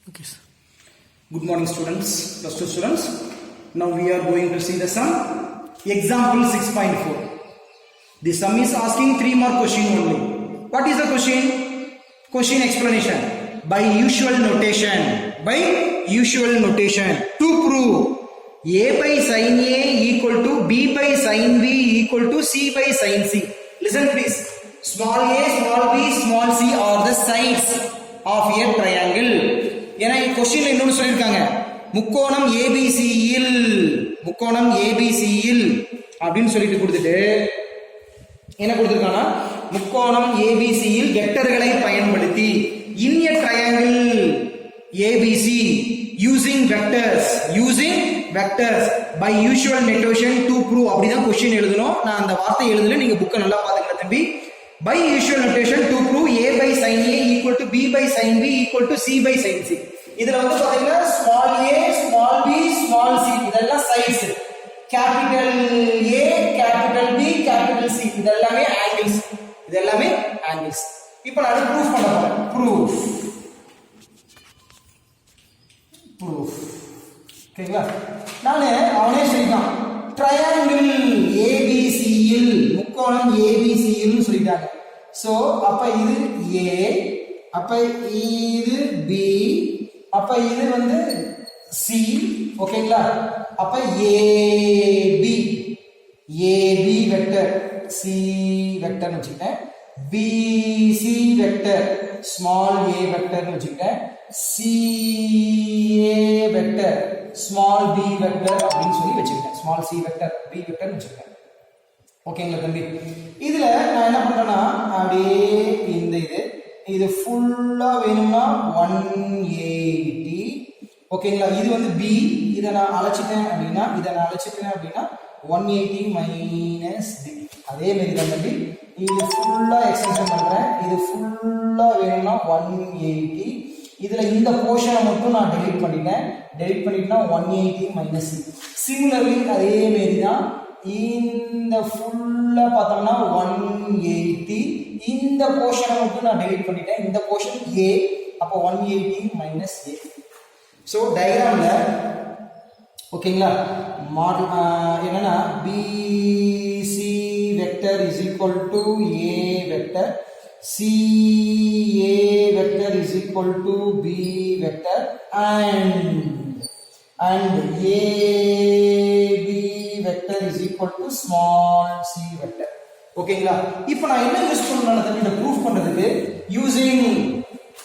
Okay, sir. Good morning, students, plus 2 students. Now we are going to see the sum. Example 6.4. The sum is asking 3 more questions only. What is the question? Question explanation. By usual notation. By usual notation. To prove A by sin A equal to B by sin B equal to C by sin C. Listen please. Small a, small b, small c are the sides of a triangle. ஏன்னா கொஸ்டின்ல இன்னொன்னு சொல்லிருக்காங்க, முக்கோணம் ஏபிசியில் அப்படின்னு சொல்லிட்டு கொடுத்துட்டு என்ன கொடுத்திருக்கானா, முக்கோணம் ஏபிசியில் வெக்டர்களை பயன்படுத்தி in a triangle ABC using vectors by usual notation to prove அப்படிதான் கொஸ்டின் எழுதணும். நான் அந்த வார்த்தை எழுதல, நீங்க புக்கை நல்லா பாத்துக்கலாம் தம்பி. By usual notation to prove A by sin A equal to B by sin B equal to C by sin C. இதுல வந்து பாத்தீங்கன்னா small a, small b, small c இதெல்லாம் sides. Capital A, capital B, capital C இதெல்லாமே angles. இப்போ நான் proof பண்ண போறேன். Proof ஓகேங்களா? நானே அவனே சொல்லிட்டான் ட்ரையாங்கிள் ஏபிசியில், முக்கோணம் ஏபிசியில் சொல்லிட்டாங்க. சோ அப்ப இது A, அப்ப இது B, அப்ப இது வந்து C, ஓகேங்களா? அப்ப AB வெக்டர், C வெக்டர் வச்சுக்கிட்டேன், BC vector, small a vector வச்சுக்கிட்டேன், CA vector, small b vector அப்படின்னு சொல்லி வச்சுக்கிட்டேன், small c vector, b vector வச்சுக்கிட்டேன். ஓகேங்களா தம்பி? இதுல நான் என்ன பண்றேன்னா, அப்படியே இந்த இது ஃபுல்லா வேணும்னா 180, ஓகேங்களா? இது வந்து b, இதை நான் அழைச்சிட்டேன் அப்படின்னா 180 மைனஸ் b. அதே மாதிரி தான் தம்பி, இது ஃபுல்லா எக்ஸ்டென்ஷன் பண்றேன், இது ஃபுல்லா வேணும்னா 180. இதுல இந்த போர்ஷனை மட்டும் நான் டெலீட் பண்ணிட்டேன்னா 180 மைனஸ் c. சிமிலர்லி அதே மாதிரி தான் இந்த ஃபுல்லா பார்த்தோம்னா 180, இந்த போர்ஷனை மட்டும் நான் டெலீட் பண்ணிட்டேன், இந்த போர்ஷன் a, அப்போ 180 மைனஸ் a. ஸோ டயக்ராம்ல ஓகேங்களா, என்னன்னா BC vector is equal to A vector, CA vector is equal to B vector and AB vector is equal to small c vector. ஓகேங்களா? இப்போ நான் என்ன யூஸ் பண்ணனும்னா இத ப்ரூஃப் பண்றதுக்கு using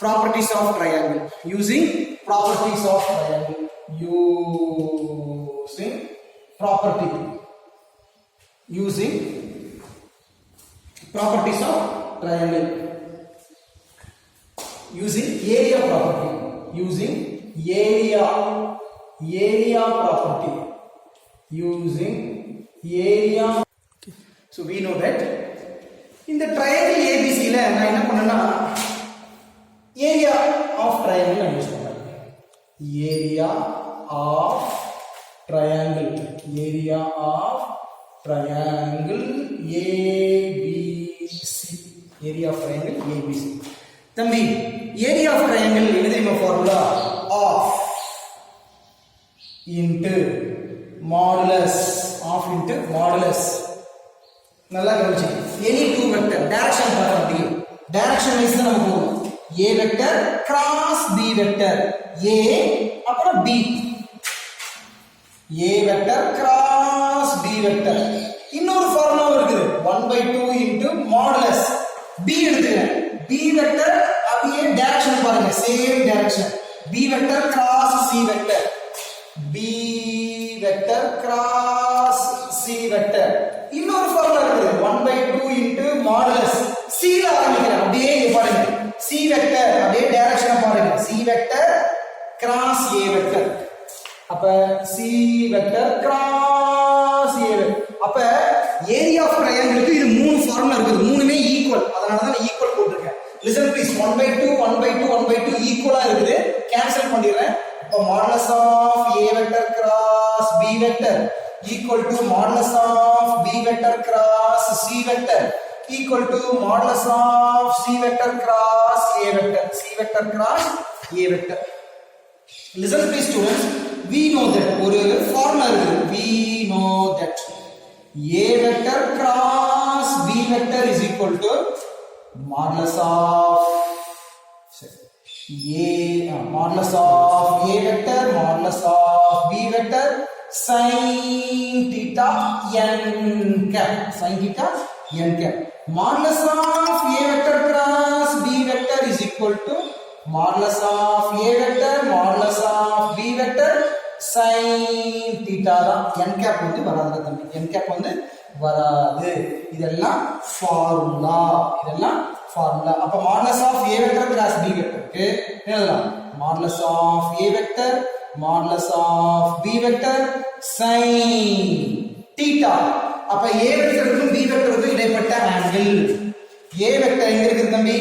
properties of triangle, using properties of triangle. Using area property. Using area Okay. So we know that in the triangle ABC la நான் என்ன பண்ணேன்னா area of triangle நான் யூஸ் பண்றேன். Area of triangle ABC. Area of triangle ABC. தம்பி, area of triangle என்ன தெரியுமா formula? Of into modulus. நல்லா கவனிச்சுங்க. any two vector direction பாருங்க, direction wise தான் நம்ம போறோம். A vector cross B vector, A அப்புறம் B, A vector cross B vector. இன்னொரு ஃபார்முலா இருக்குது, 1/2 into modulus B எடுத்துக்கிறேன். B vector அப்படியே டைரக்ஷன் பாருங்க, same direction, B vector cross C vector, B vector cross C vector. இன்னொரு formula இருக்குது, 1/2 into modulus C ல ஆரம்பிக்கிறேன், அப்படியே பாருங்க C vector அப்படியே டைரக்ஷனை பாருங்க, C vector cross A vector, அப்ப C vector cross A vector. அப்ப ஏரியா ஆஃப் ட்ரையாங்கிளுக்கு இது மூணு ஃபார்முலா இருக்குது, மூணுமே ஈக்குவல், அதனால தான் நான் ஈக்குவல் போட்டுருக்கேன். லிசன் ப்ளீஸ், 1/2 ஈக்குவலா இருக்குது, கேன்சல் பண்ணிடுறேன். அப்ப modulus of A vector cross B vector equal to modulus of B vector cross C vector equal to modulus of C vector cross A vector, C vector cross A vector. listen please students, we know that ஒரு formula இருக்கு, we know that a vector cross b vector is equal to modulus of modulus of a vector modulus of b vector sin theta n cap, sin theta n cap. Modulus of a vector cross b vector is equal to modulus of a vector modulus of b vector sin theta தான். n cap வந்து வராது தம்பி, n cap வந்து வராது. இதெல்லாம் formula, இதெல்லாம் formula. அப்ப modulus of a vector cross b vector க்கு எழுதலாம் modulus of a vector modulus of b vector sin theta. அப்ப a வெக்டருக்கும் b வெக்டருக்கும் இடைப்பட்ட ஆங்கிள், a வெக்டர் எங்க இருக்கு தம்பி,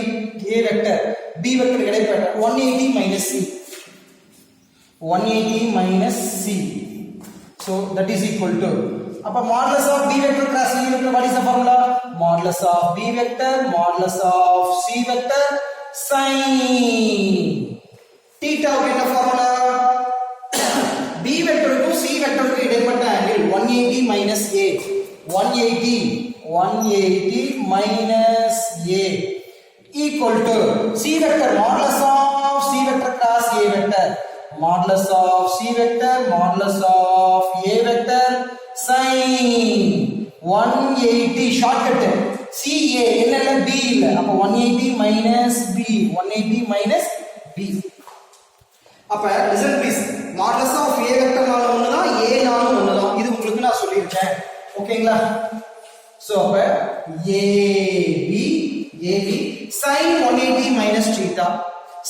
a வெக்டர் b வெக்டர் இடைப்பட்ட 180 minus c, 180 minus c, so that is equal to, அப்ப modulus of b vector cross c vector, what is the formula? Modulus of b vector modulus of c vector sin theta என்ன formula? b வெக்டருக்கும் c வெக்டருக்கும் இடைப்பட்ட angle 180 minus a, 180 minus a equal to c vector modulus of c vector cross a vector modulus of c vector modulus of a vector sin 180 shortcut ca என்ன b இல்ல, அப்ப 180 minus b, 180 minus b. அப்ப listen please, modulus of a vector நால ஒண்ணுதான் a நால ஒண்ணுதான், இது உங்களுக்கு நான் சொல்லிருக்கேன். ஓகேங்களா? சோ அப்ப ab sin 180 minus theta,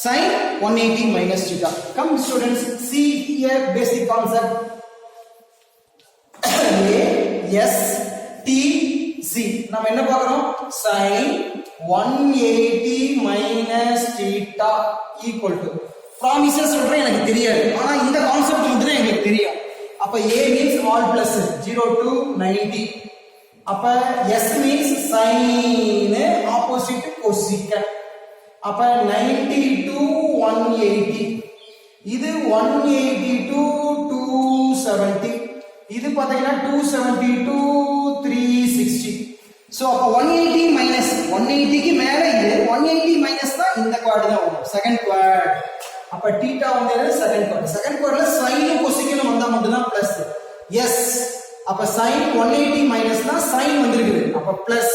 sin 180 minus theta. Come students, see here basic concept. a s t c நாம என்ன பார்க்கறோம், sin 180 minus theta equal to, promises சொல்றேன் எனக்கு தெரியாது, ஆனா இந்த கான்செப்ட் மட்டும் தான் எனக்கு தெரியும். அப்ப a means all plus 0 to 90, அப்ப s means sin opposite cosecant, அப்ப 90 to 180, இது 180 to 270, இது பாத்தீங்கன்னா 270 to 360. சோ அப்ப 180 minus 180 க்கு மேல இது 180 minus தான் இந்த குவாட் தான் வரும், செகண்ட் குவாட். அப்ப θ வந்து செகண்ட் குவாட், செகண்ட் குவாட்ல sin cosecant வந்தா மட்டும் தான் பிளஸ். எஸ், அப்ப sin 180 மைனஸ் தான் sin வந்திருக்குது, அப்ப பிளஸ்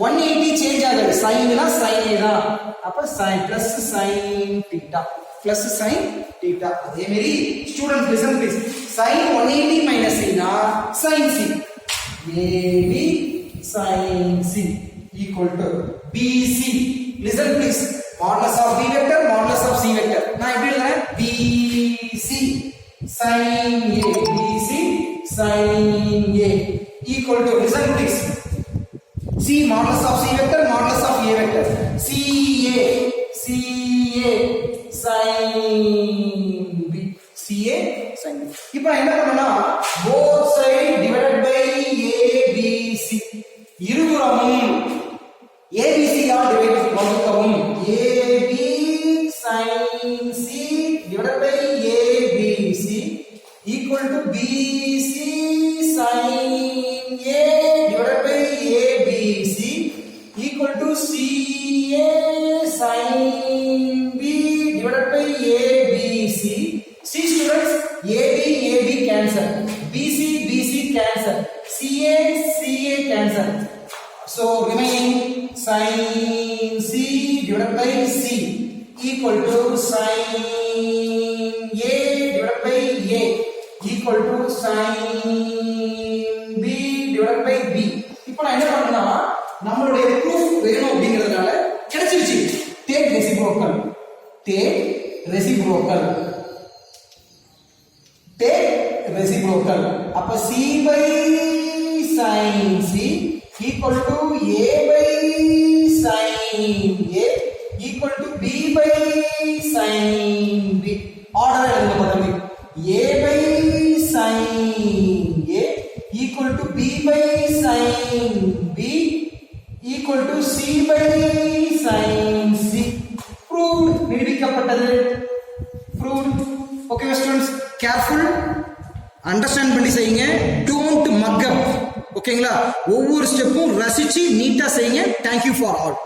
180 சேஞ்ச் ஆகுது, sinனா sin தான், அப்ப sin plus sin θ plus sin θ. அதே மாதிரி students listen please, sin 180 minus c னா sin c, ab sin c equal to bc. listen please, modulus of b vector modulus of c vector நான் எப்படி எழுதுறேன், bc sin a, bc sin a equal to, listen please, c modulus of c vector modulus of a vector, ca sin b, ca sin b. இப்போ என்ன பண்ணனும்னா both side divided by abc, இருபுறமும் abc all divide வகுக்கவும், ab sin c divided by abc equal to bc sin a divided by abc equal to ca sin b divided by abc. See students, ab cancel, bc cancel, ca cancel, so remaining sin c divided by c equal to sin a divided by a equal to sin b divided by b. இப்போ நான் என்ன பண்ணேன்னா நம்மளுடைய proof வேணும் அப்படிங்கிறதுனால கிடைச்சிருச்சு, take reciprocal, take reciprocal, take reciprocal. அப்ப c by sin c equal to a by sin a equal to b by sin b. Order எழுதுங்க பாருங்க, a by sin a equal to b by sin b equal to c by sin c. proved, நிரூபிக்கப்பட்டது, proved. Okay students, careful, understand பண்ணி செய்யுங்க. Don't மக் அப். ஓகேங்களா? ஒவ்வொரு ஸ்டெப்பும் ரசிச்சு நீட்டா செய்யுங்க. Thank you for all.